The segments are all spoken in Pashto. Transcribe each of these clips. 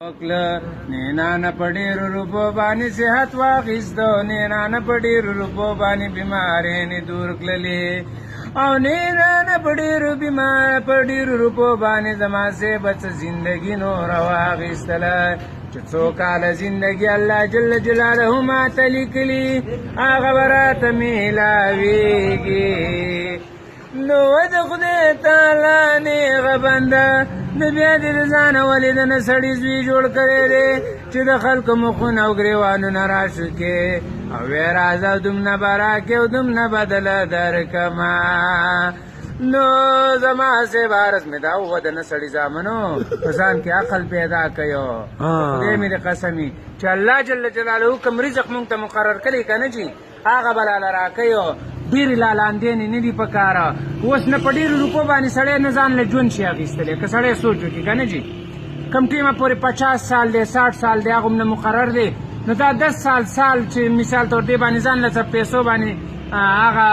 وکړه نینا نه په ډېرو روپو باندې صحت واخیستو نینا نه په ډېرو روپو باندې بیمارۍ دور کړلې او نینا نه په ډېرو روپو باندې زما صاحب څه زندګي نوره واخیستله چې څو کاله زندګي الله جل جلاله ماته لیکلي هغه به راته میلاویږي نو د خدای تعالی نیغه بنده د بیا دې د ځانه ولې د نه سړي زوی جوړ کړی دی چې د خلکو مخونه او ګریوانونه راشوکې او وی راځه دومره به راکې او دومره بدله درکمه نو زما صاحب عرض مې دا ووه د نه سړي زامنو په ځان کې عقل پیدا کړی خدای مې د قسمي چې الله جل جلاله کوم رزق مونږ ته مقرر کړی که نه چې هغه به راله راکوي ډېرې لالاندېنې نه دي په کاره اوس نه په ډېرو روپو باندې سړی نه ځان له ژوند شي اخیستلی که سړی سوچ وکړي که نه جي کم ټیمه پورې 50 سال دی 60 سال دی هغه نه مقرر دی نو دا 10 سال چې مثال طور دې باندې ځان له څه پیسو باندې هغه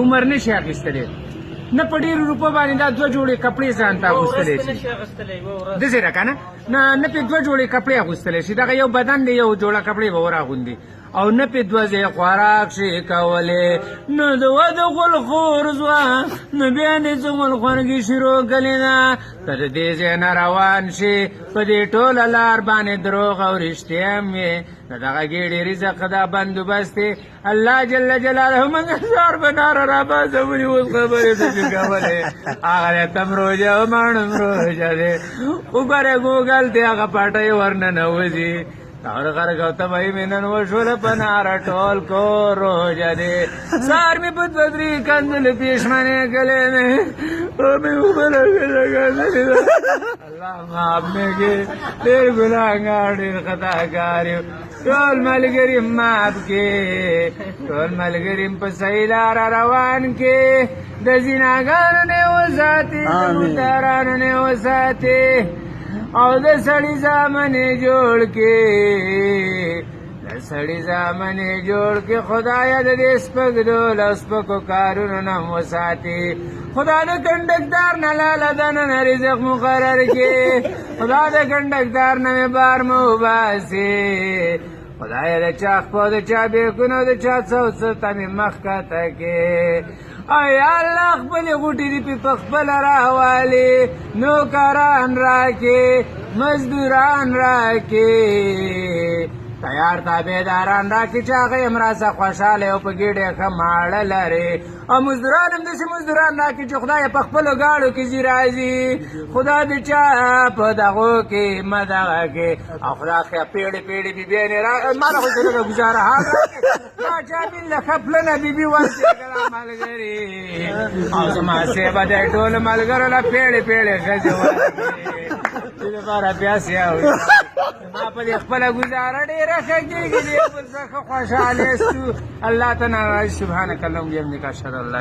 عمر نه شي اخیستلی نه په ډېرو روپو باندې دا 2 جوړې کپړې ځان ته اغوستلی شي داسې ده که نه نه پې 2 جوړې کپړې اغوستلی شي دغه یو بدن دی یو جوړه کپړې به وراغوندي او نه پې 2 ځای خوراک شي کولی نو د واده غول خور ځوان نو بیا دې څه غولخورګي شروع کړې ده تر دې ځای نه روان شي په دې ټوله لار باندې دروغ او رښتیا هم وي د دغه ګېډې رزق دا بندوبست دی الله جل جلاله موږ ښار به ناره راباسولي اوس خبرې داسې کولې هغه دی تم روژه او ماڼم روژه دی وګوره ګوګل دی هغه پټۍ ورننوځي اور غرق او تبایی میں نن وشول پنارا ټول کو روجا دے سار میں پت بدری کندل پیشمانے گلے میں او میں اوبلا لگا اللہ معاف میں کے دیر گناہگار دیر خطا کاریو ټول ملګریم معاف کې ټول ملګریم په صحیح لاره روان کې د زناګانو نه وساتي د مختارانو نه وساتي او د سړي زامنې جوړ کې خدایه د دې سپک ډول او سپکو کارونو نه وساتي خدا د کنډکدار نه لاله دننه رزق مقرر کې خدا د کنډکدار نه مې بار مه وباسي خدایه د چا خپو د چا بیکونو د چا څه ته مې مخ کته کې یا الله خپلې غوټې دې پې په خپله راوالې نوکران راکې مزدوران راکې تیار تابعداران راکې چې هغه هم راسه خوشحاله او په ګېډه ښه ماړه لرې او مزدوران هم داسې مزدوران راکې چې خدای په خپلو گاړو کې ځي راځي خدا د چا په دغو کې مه دغه کې او خدا ښه پیړې بیبیانې ما نه خو زه نه ګزاره حال راکې ما چا بالله ښه پلنه بیبي ورسېږله ملګري او زما صاحبه دی ټولو ملګرو له پیړې ښځې ورکړې دې لپاره پیاسې اوي ما په دې خپله ګزاره ډېره ښه کېږي دې بل څه ښه خوشحاله یستو الله ته نه سبحانک اللهم وبحمدک اشهد ان لا